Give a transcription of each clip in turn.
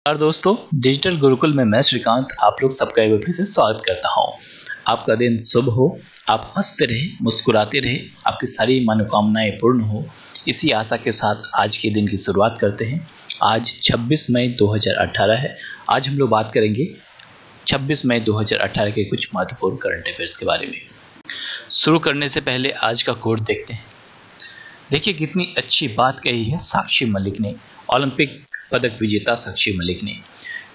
नमस्कार दोस्तों, डिजिटल गुरुकुल में मैं श्रीकांत आप लोग सबका एक बार फिर से स्वागत करता हूँ। आपका दिन शुभ हो, आप हंसते रहे, मुस्कुराते रहे, आपकी सारी मनोकामनाएं पूर्ण हो, इसी आशा के साथ आज के दिन की शुरुआत करते हैं। आज 26 मई 2018 है। आज हम लोग बात करेंगे 26 मई 2018 के कुछ महत्वपूर्ण करंट अफेयर्स के बारे में। शुरू करने से पहले आज का कोट देखते हैं। देखिए कितनी अच्छी बात कही है साक्षी मलिक ने, ओलंपिक पदक विजेता साक्षी मलिक ने।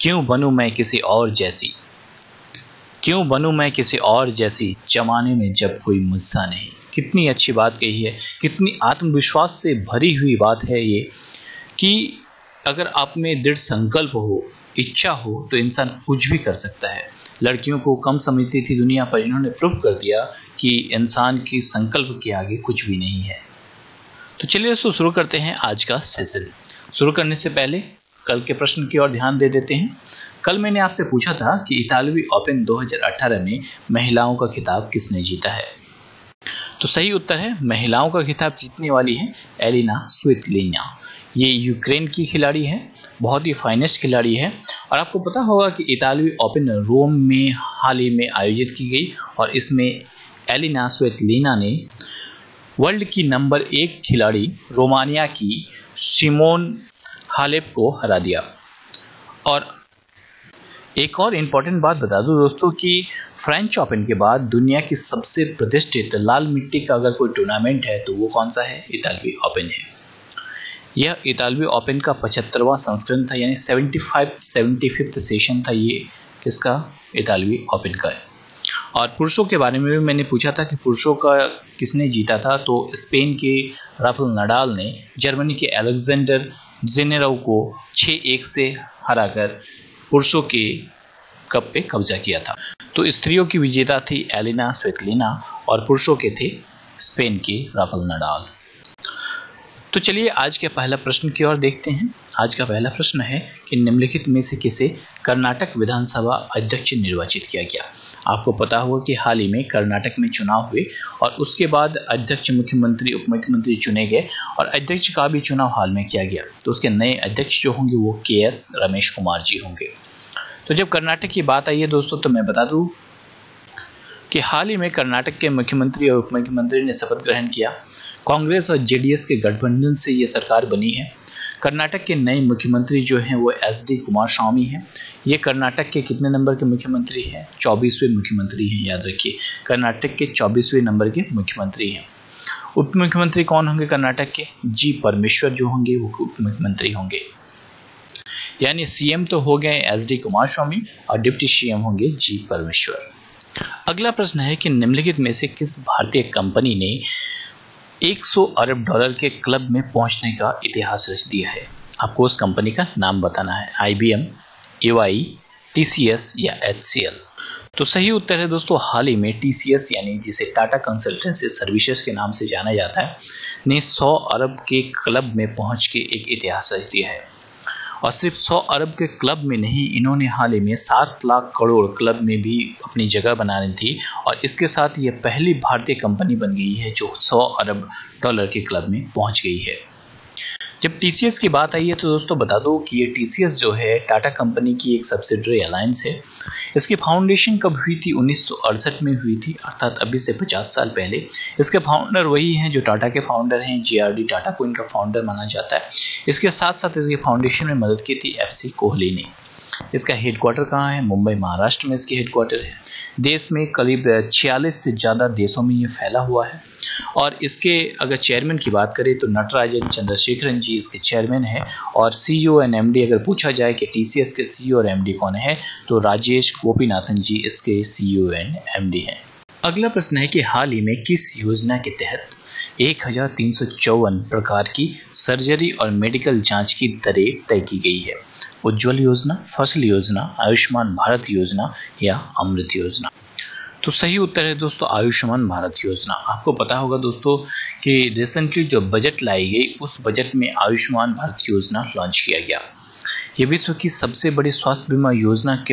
क्यों बनूं मैं किसी और जैसी, क्यों बनूं मैं किसी और जैसी, जमाने में जब कोई मुझसा नहीं। कितनी अच्छी बात कही है, कितनी आत्मविश्वास से भरी हुई बात है ये कि अगर आप में दृढ़ संकल्प हो, इच्छा हो तो इंसान कुछ भी कर सकता है। लड़कियों को कम समझती थी दुनिया, पर इन्होंने प्रूव कर दिया कि इंसान की संकल्प के आगे कुछ भी नहीं है। तो चलिए दोस्तों शुरू करते हैं आज का सेशन। शुरू करने से पहले कल के प्रश्न की ओर ध्यान दे देते हैं। कल मैंने आपसे पूछा था कि इतालवी ओपन 2018 में महिलाओं का खिताब किसने जीता है। तो सही उत्तर है, महिलाओं का खिताब जीतने वाली है एलिना स्वितोलिना। ये यूक्रेन की खिलाड़ी है, बहुत ही फाइनेस्ट खिलाड़ी है। और आपको पता होगा कि इतालवी ओपन रोम में हाल ही में आयोजित की गई और इसमें एलिना स्वितोलिना ने वर्ल्ड की नंबर 1 खिलाड़ी रोमानिया की सिमोन हालेप को हरा दिया। और एक और इम्पॉर्टेंट बात बता दूं दोस्तों कि फ्रेंच ओपन के बाद दुनिया की सबसे प्रतिष्ठित लाल मिट्टी का अगर कोई टूर्नामेंट है तो वो कौन सा है, इतालवी ओपन है। यह इतालवी ओपन का 75वां संस्करण था, यानी 75th सेशन था ये किसका, इतालवी ओपन का है। और पुरुषों के बारे में भी मैंने पूछा था कि पुरुषों का किसने जीता था। तो स्पेन के राफेल नडाल ने जर्मनी के अलेक्जेंडर जेनेरोव को 6-1 से हराकर पुरुषों के कप पे कब्जा किया था। तो स्त्रियों की विजेता थी एलिना स्वितोलिना और पुरुषों के थे स्पेन के राफेल नडाल। तो चलिए आज के पहला प्रश्न की ओर देखते हैं। आज का पहला प्रश्न है कि निम्नलिखित में से किसे कर्नाटक विधानसभा अध्यक्ष निर्वाचित किया गया। आपको पता होगा कि हाल ही में कर्नाटक में चुनाव हुए और उसके बाद अध्यक्ष, मुख्यमंत्री, उप मुख्यमंत्री चुने गए और अध्यक्ष का भी चुनाव हाल में किया गया। तो उसके नए अध्यक्ष जो होंगे वो KS रमेश कुमार जी होंगे। तो जब कर्नाटक की बात आई है दोस्तों, तो मैं बता दूं कि हाल ही में कर्नाटक के मुख्यमंत्री और उप मुख्यमंत्री ने शपथ ग्रहण किया। कांग्रेस और JDS के गठबंधन से ये सरकार बनी है। कर्नाटक के नए मुख्यमंत्री जो हैं वो SD कुमारस्वामी हैं। ये कर्नाटक के कितने नंबर के मुख्यमंत्री हैं, 24वें मुख्यमंत्री हैं। याद रखिए कर्नाटक के 24वें नंबर के मुख्यमंत्री हैं। उप मुख्यमंत्री कौन होंगे कर्नाटक के, G परमेश्वर जो होंगे वो उप मुख्यमंत्री होंगे। यानी CM तो हो गए SD कुमारस्वामी और डिप्टी CM होंगे G परमेश्वर। अगला प्रश्न है कि निम्नलिखित में से किस भारतीय कंपनी ने $100 अरब के क्लब में पहुंचने का इतिहास रच दिया है। आपको उस कंपनी का नाम बताना है, IBM, EY, TCS या HCL। तो सही उत्तर है दोस्तों, हाल ही में TCS यानी जिसे टाटा कंसल्टेंसी सर्विसेज के नाम से जाना जाता है, ने 100 अरब के क्लब में पहुंच के एक इतिहास रच दिया है। और सिर्फ 100 अरब के क्लब में नहीं, इन्होंने हाल ही में 7 लाख करोड़ क्लब में भी अपनी जगह बनानी थी और इसके साथ ये पहली भारतीय कंपनी बन गई है जो $100 अरब के क्लब में पहुंच गई है। जब TCS की बात आई है तो दोस्तों बता दो कि ये TCS जो है टाटा कंपनी की एक सब्सिडरी अलायंस है। इसकी फाउंडेशन कब हुई थी, 1968 में हुई थी, अर्थात अभी से 50 साल पहले। इसके फाउंडर वही हैं जो टाटा के फाउंडर हैं, JRD टाटा को इनका फाउंडर माना जाता है। इसके साथ साथ इसके फाउंडेशन में मदद की थी FC कोहली ने। इसका हेडक्वार्टर कहाँ है, मुंबई महाराष्ट्र में इसकी हेडक्वार्टर है। देश में करीब 46 से ज़्यादा देशों में ये फैला हुआ है। और इसके अगर चेयरमैन की बात करें तो नटराजन चंद्रशेखरन जी इसके चेयरमैन हैं। और CEO एंड MD अगर पूछा जाए कि TCS के CEO और MD कौन है तो राजेश गोपीनाथन जी इसके CEO एंड MD हैं। अगला प्रश्न है कि हाल ही में किस योजना के तहत 1354 प्रकार की सर्जरी और मेडिकल जांच की दरें तय की गई है। उज्ज्वल योजना, फसल योजना, आयुष्मान भारत योजना या अमृत योजना। तो सही उत्तर है दोस्तों आयुष्मान भारत योजना। आपको पता होगा दोस्तों कि रिसेंटली जो बजट लाई गई उस बजट में आयुष्मान भारत योजना लॉन्च किया गया। ये विश्व की सबसे बड़ी स्वास्थ्य बीमा योजना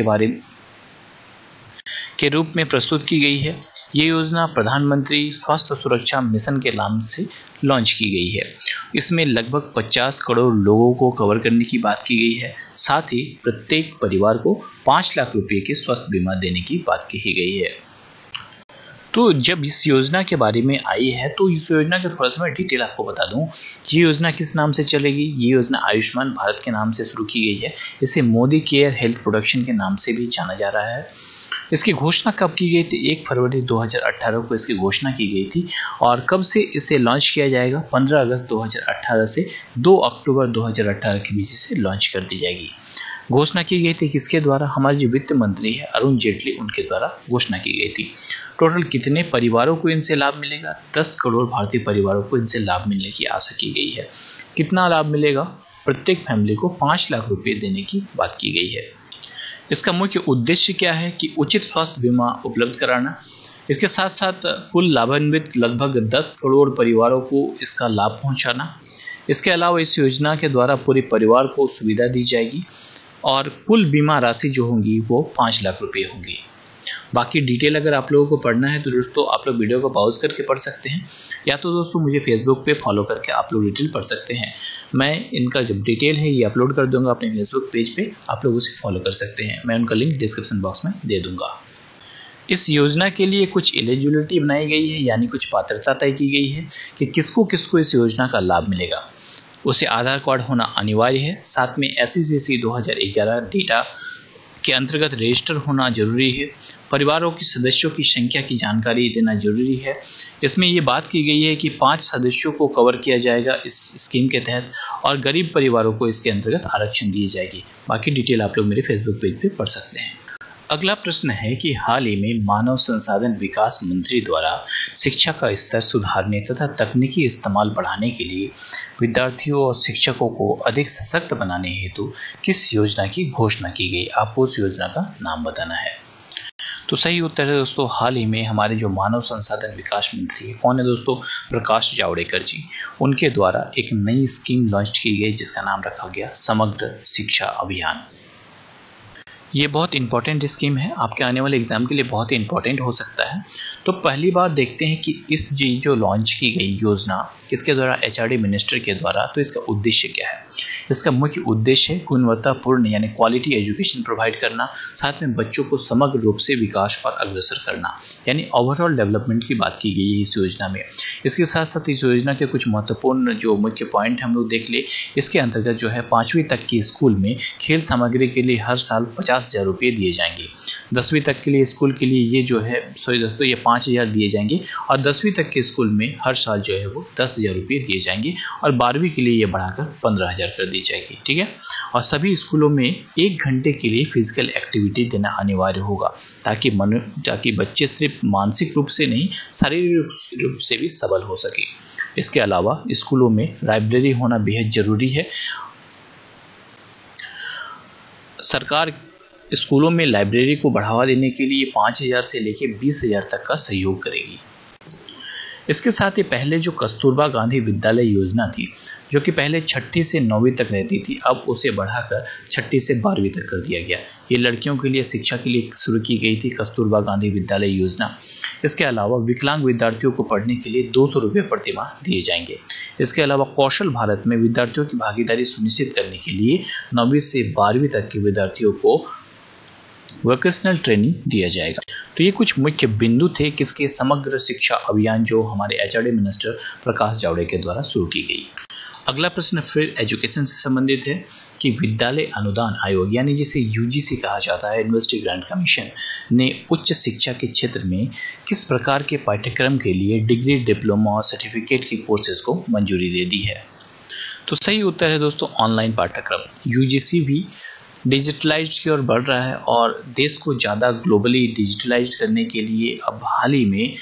के रूप में प्रस्तुत की गई है। ये योजना प्रधानमंत्री स्वास्थ्य सुरक्षा मिशन के नाम से लॉन्च की गई है इसमें लगभग 50 करोड़ लोगों को कवर करने की बात की गई है। साथ ही प्रत्येक परिवार को 5 लाख रुपए के स्वास्थ्य बीमा देने की बात की गई है। तो जब इस योजना के बारे में आई है तो इस योजना के थोड़ा सा मैं डिटेल आपको बता दूं। ये योजना किस नाम से चलेगी? ये योजना आयुष्मान भारत के नाम से शुरू की गई है। इसे मोदी केयर हेल्थ प्रोडक्शन के नाम से भी जाना जा रहा है। इसकी घोषणा कब की गई थी? 1 फरवरी 2018 को इसकी घोषणा की गई थी। और कब से इसे लॉन्च किया जाएगा? 15 अगस्त 2018 से 2 अक्टूबर 2018 के बीच इसे लॉन्च कर दी जाएगी। घोषणा की गई थी किसके द्वारा? हमारे जो वित्त मंत्री है अरुण जेटली, उनके द्वारा घोषणा की गई थी। टोटल कितने परिवारों को इनसे लाभ मिलेगा? 10 करोड़ भारतीय परिवारों को इनसे लाभ मिलने की आशा की गई है। कितना लाभ मिलेगा? प्रत्येक फैमिली को 5 लाख रुपए देने की बात की गई है। इसका मुख्य उद्देश्य क्या है कि उचित स्वास्थ्य बीमा उपलब्ध कराना। इसके साथ साथ कुल लाभान्वित लगभग 10 करोड़ परिवारों को इसका लाभ पहुंचाना। इसके अलावा इस योजना के द्वारा पूरे परिवार को सुविधा दी जाएगी और कुल बीमा राशि जो होंगी वो 5 लाख रुपए होंगी। बाकी डिटेल अगर आप लोगों को पढ़ना है तो दोस्तों आप लोग वीडियो को पॉज करके पढ़ सकते हैं, या तो दोस्तों मुझे फेसबुक पे फॉलो करके आप लोग डिटेल पढ़ सकते हैं। मैं इनका जब डिटेल है ये अपलोड कर दूंगा अपने फेसबुक पेज पे, आप लोग उसे फॉलो कर सकते हैं। मैं उनका लिंक डिस्क्रिप्शन बॉक्स में दे दूंगा। इस योजना के लिए कुछ एलिजिबिलिटी बनाई गई है, यानी कुछ पात्रता तय की गई है कि किसको किसको इस योजना का लाभ मिलेगा। उसे आधार कार्ड होना अनिवार्य है। साथ में SECC 2011 डेटा के अंतर्गत रजिस्टर होना जरूरी है। परिवारों के सदस्यों की संख्या की जानकारी देना जरूरी है। इसमें ये बात की गई है कि 5 सदस्यों को कवर किया जाएगा इस स्कीम के तहत और गरीब परिवारों को इसके अंतर्गत आरक्षण दी जाएगी। बाकी डिटेल आप लोग मेरे फेसबुक पेज पे पढ़ सकते हैं। अगला प्रश्न है कि हाल ही में मानव संसाधन विकास मंत्री द्वारा शिक्षा का स्तर सुधारने तथा तकनीकी इस्तेमाल बढ़ाने के लिए विद्यार्थियों और शिक्षकों को अधिक सशक्त बनाने हेतु किस योजना की घोषणा की गई? आपको उस योजना का नाम बताना है। तो सही उत्तर है दोस्तों, हाल ही में हमारे जो मानव संसाधन विकास मंत्री है, कौन है दोस्तों? प्रकाश जावड़ेकर जी। उनके द्वारा एक नई स्कीम लॉन्च की गई जिसका नाम रखा गया समग्र शिक्षा अभियान। ये बहुत इंपॉर्टेंट स्कीम है, आपके आने वाले एग्जाम के लिए बहुत ही इंपॉर्टेंट हो सकता है। तो पहली बार देखते हैं कि इस जो लॉन्च की गई योजना किसके द्वारा? HRD मिनिस्टर के द्वारा। तो इसका उद्देश्य क्या है? इसका मुख्य उद्देश्य गुणवत्तापूर्ण यानी क्वालिटी एजुकेशन प्रोवाइड करना, साथ में बच्चों को समग्र रूप से विकास और अग्रसर करना, यानी ओवरऑल डेवलपमेंट की बात की गई है इस योजना में। इसके साथ साथ इस योजना के कुछ महत्वपूर्ण जो मुख्य पॉइंट हम लोग देख ले। इसके अंतर्गत जो है 5वीं तक की स्कूल में खेल सामग्री के लिए हर साल 50,000 रुपये दिए जाएंगे। 10वीं तक के लिए स्कूल के लिए ये जो है दोस्तों ये 5,000 दिए जाएंगे और 10वीं तक के स्कूल में हर साल जो है वो 10,000 रुपये दिए जाएंगे और 12वीं के लिए ये बढ़ाकर 15,000 कर दी जाएगी। ठीक है। और सभी स्कूलों में 1 घंटे के लिए फिजिकल एक्टिविटी देना अनिवार्य होगा ताकि बच्चे सिर्फ मानसिक रूप से नहीं शारीरिक रूप से भी सबल हो सके। इसके अलावा स्कूलों में लाइब्रेरी होना बेहद जरूरी है। सरकार स्कूलों में लाइब्रेरी को बढ़ावा देने के लिए 5,000 से लेकर 20,000 तक का सहयोग करेगी। इसके साथ ही पहले जो कस्तूरबा गांधी विद्यालय योजना थी, जो कि पहले 6ठी से 9वीं तक रहती थी, अब उसे बढ़ाकर 6ठी से 12वीं तक कर दिया गया। ये लड़कियों के लिए शिक्षा के लिए शुरू की गई थी कस्तूरबा गांधी विद्यालय योजना। इसके अलावा विकलांग विद्यार्थियों को पढ़ने के लिए 200 रुपये प्रतिमाह दिए जाएंगे। इसके अलावा कौशल भारत में विद्यार्थियों की भागीदारी सुनिश्चित करने के लिए 9वीं से 12वीं तक के विद्यार्थियों को वोकेशनल ट्रेनिंग दिया जाएगा। तो ये कुछ मुख्य बिंदु थे किसके? समग्र शिक्षा अभियान जो हमारे HRD मिनिस्टर प्रकाश जावड़ेकर द्वारा शुरू की गई। अगला प्रश्न फिर एजुकेशन से संबंधित है कि विद्यालय अनुदान आयोग यानी जिसे UGC कहा जाता है, यूनिवर्सिटी ग्रांट कमीशन, ने उच्च शिक्षा के क्षेत्र में किस प्रकार के पाठ्यक्रम के लिए डिग्री, डिप्लोमा और सर्टिफिकेट की कोर्सेज को मंजूरी दे दी है? तो सही उत्तर है दोस्तों ऑनलाइन पाठ्यक्रम। UGC भी डिजिटलाइज्ड की ओर बढ़ रहा है और देश को ज़्यादा ग्लोबली डिजिटलाइज्ड करने के लिए अब हाल ही में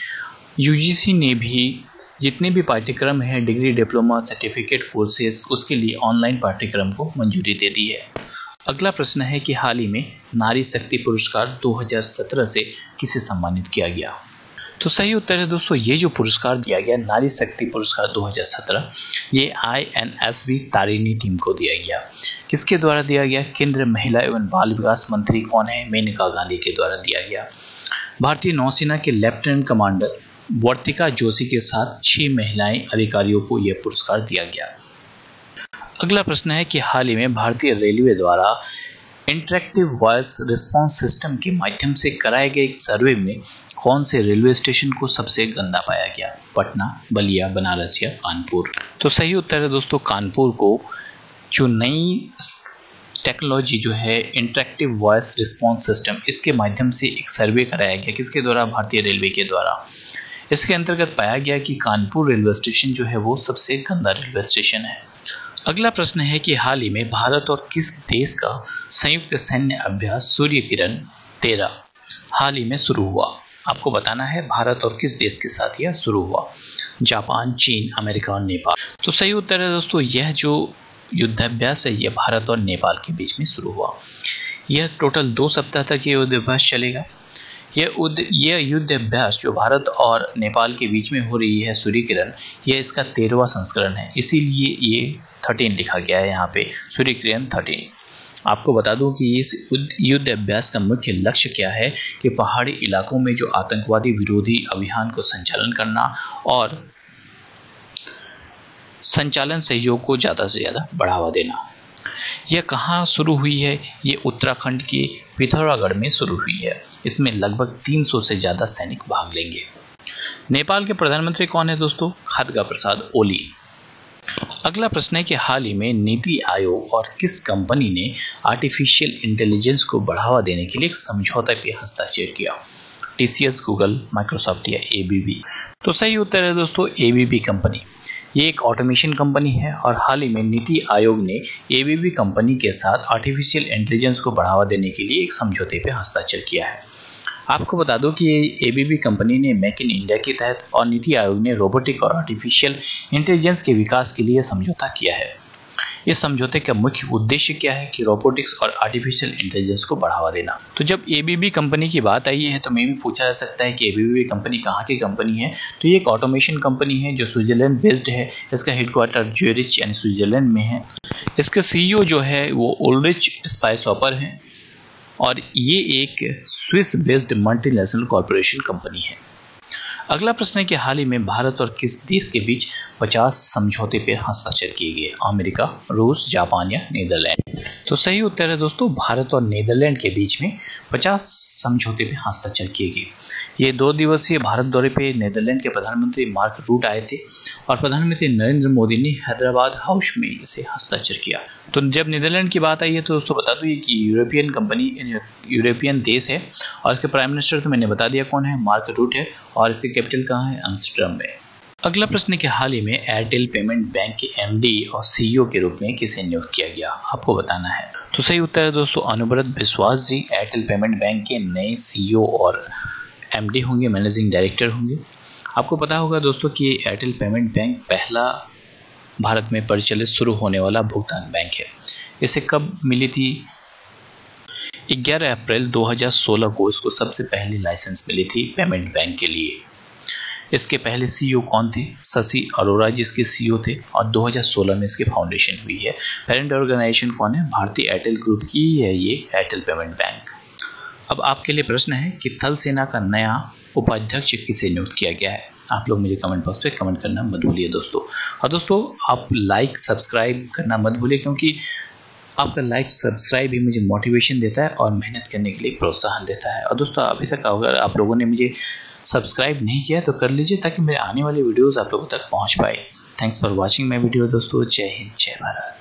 UGC ने भी जितने भी पाठ्यक्रम हैं, डिग्री, डिप्लोमा, सर्टिफिकेट कोर्सेज, उसके लिए ऑनलाइन पाठ्यक्रम को मंजूरी दे दी है। अगला प्रश्न है कि हाल ही में नारी शक्ति पुरस्कार 2017 से किसे सम्मानित किया गया? तो सही उत्तर है दोस्तों, ये जो पुरस्कार दिया गया नारी शक्ति पुरस्कार 2017, ये INSB तारिणी टीम को दिया गया। किसके द्वारा दिया गया? केंद्रीय महिला एवं बाल विकास मंत्री कौन है? मेनका गांधी के द्वारा दिया गया। भारतीय नौसेना के लेफ्टिनेंट कमांडर वर्तिका जोशी के साथ 6 महिलाएं अधिकारियों को यह पुरस्कार दिया गया। अगला प्रश्न है कि हाल ही में भारतीय रेलवे द्वारा इंटरेक्टिव वॉइस रिस्पांस सिस्टम के माध्यम से कराए गए एक सर्वे में कौन से रेलवे स्टेशन को सबसे गंदा पाया गया? पटना, बलिया, बनारस या कानपुर? तो सही उत्तर है दोस्तों कानपुर को। जो नई टेक्नोलॉजी जो है इंटरेक्टिव वॉइस रिस्पांस सिस्टम, इसके माध्यम से एक सर्वे कराया गया, किसके द्वारा? भारतीय रेलवे के द्वारा। इसके अंतर्गत पाया गया कि कानपुर रेलवे स्टेशन जो है वो सबसे गंदा रेलवे स्टेशन है। अगला प्रश्न है कि हाल ही में भारत और किस देश का संयुक्त सैन्य अभ्यास सूर्य किरण 13 हाल ही में शुरू हुआ? आपको बताना है भारत और किस देश के साथ यह शुरू हुआ। जापान, चीन, अमेरिका और नेपाल। तो सही उत्तर है दोस्तों, यह जो युद्धाभ्यास है यह भारत और नेपाल के बीच में शुरू हुआ। यह टोटल 2 सप्ताह तक ये युद्धाभ्यास चलेगा। यह युद्ध अभ्यास जो भारत और नेपाल के बीच में हो रही है सूर्य किरण, यह इसका 13वां संस्करण है, इसीलिए ये 13 लिखा गया है यहाँ पे, सूर्य किरण 13। आपको बता दूं कि इस युद्ध अभ्यास का मुख्य लक्ष्य क्या है कि पहाड़ी इलाकों में जो आतंकवादी विरोधी अभियान को संचालन करना और संचालन सहयोग को ज़्यादा से ज़्यादा बढ़ावा देना। यह कहाँ शुरू हुई है? ये उत्तराखंड के पिथौरागढ़ में शुरू हुई है। इसमें लगभग 300 से ज़्यादा सैनिक भाग लेंगे। नेपाल के प्रधानमंत्री कौन है दोस्तों? खड्गा प्रसाद ओली। अगला प्रश्न है कि हाल ही में नीति आयोग और किस कंपनी ने आर्टिफिशियल इंटेलिजेंस को बढ़ावा देने के लिए एक समझौते पे हस्ताक्षर किया? TCS, गूगल, माइक्रोसॉफ्ट या ABB? तो सही उत्तर है दोस्तों ABB कंपनी। ये एक ऑटोमेशन कंपनी है और हाल ही में नीति आयोग ने ABB कंपनी के साथ आर्टिफिशियल इंटेलिजेंस को बढ़ावा देने के लिए एक समझौते पे हस्ताक्षर किया है। आपको बता दो कि ABB कंपनी ने मेक इन इंडिया के तहत और नीति आयोग ने रोबोटिक और आर्टिफिशियल इंटेलिजेंस के विकास के लिए समझौता किया है। इस समझौते का मुख्य उद्देश्य क्या है कि रोबोटिक्स और आर्टिफिशियल इंटेलिजेंस को बढ़ावा देना। तो जब ABB कंपनी की बात आई है तो मैं भी पूछा जा सकता है कि ABB कंपनी कहाँ की कंपनी है? तो ये एक ऑटोमेशन कंपनी है जो स्विट्जरलैंड बेस्ड है। इसका हेडक्वार्टर ज्यूरिच यानी स्विट्जरलैंड में है। इसका CEO जो है वो उल्रिच स्पाइसहॉपर है और ये एक Swiss based multinational corporation company है। अगला प्रश्न है कि हाल ही में भारत और किस देश के बीच 50 समझौते पर हस्ताक्षर किए गए? अमेरिका, रूस, जापान या नीदरलैंड? तो सही उत्तर है दोस्तों भारत और नीदरलैंड के बीच में 50 समझौते पर हस्ताक्षर किए गए। ये 2 दिवसीय भारत दौरे पे नीदरलैंड के प्रधानमंत्री मार्क रूट आए थे और प्रधानमंत्री नरेंद्र मोदी ने हैदराबाद हाउस में इसे हस्ताक्षर किया। तो जब नीदरलैंड की बात आई है तो दोस्तों बता दूं ये कि यूरोपियन देश है और इसके प्राइम मिनिस्टर तो मैंने बता दिया कौन है, मार्क रूट है और इसकी कैपिटल कहाँ है? एम्स्टर्डम में। अगला प्रश्न के हाल ही में एयरटेल पेमेंट बैंक के MD और CEO के रूप में किसे नियुक्त किया गया? आपको बताना है। तो सही उत्तर है दोस्तों अनुव्रत बिश्वास जी एयरटेल पेमेंट बैंक के नए CEO और MD होंगे, मैनेजिंग डायरेक्टर होंगे। आपको पता होगा दोस्तों कि एयरटेल पेमेंट बैंक पहला भारत में परिचालित शुरू होने वाला भुगतान बैंक है। इसे कब मिली थी? 11 अप्रैल 2016 को इसको सबसे पहले लाइसेंस मिली थी पेमेंट बैंक के लिए। इसके पहले CEO कौन थे? शशि अरोड़ा जी इसके CEO थे और 2016 में इसकी फाउंडेशन हुई है। पेरेंट ऑर्गेनाइजेशन कौन है? भारतीय एयरटेल ग्रुप की है ये एयरटेल पेमेंट बैंक। अब आपके लिए प्रश्न है कि थल सेना का नया उपाध्यक्ष किसे नियुक्त किया गया है? आप लोग मुझे कमेंट बॉक्स पे कमेंट करना मत भूलिए दोस्तों। और दोस्तों आप लाइक सब्सक्राइब करना मत भूलिए क्योंकि आपका लाइक सब्सक्राइब ही मुझे मोटिवेशन देता है और मेहनत करने के लिए प्रोत्साहन देता है। और दोस्तों अभी तक अगर आप लोगों ने मुझे सब्सक्राइब नहीं किया तो कर लीजिए ताकि मेरे आने वाली वीडियोस आप लोगों तक पहुंच पाए। Thanks for watching my video दोस्तों। जय हिंद, जय भारत।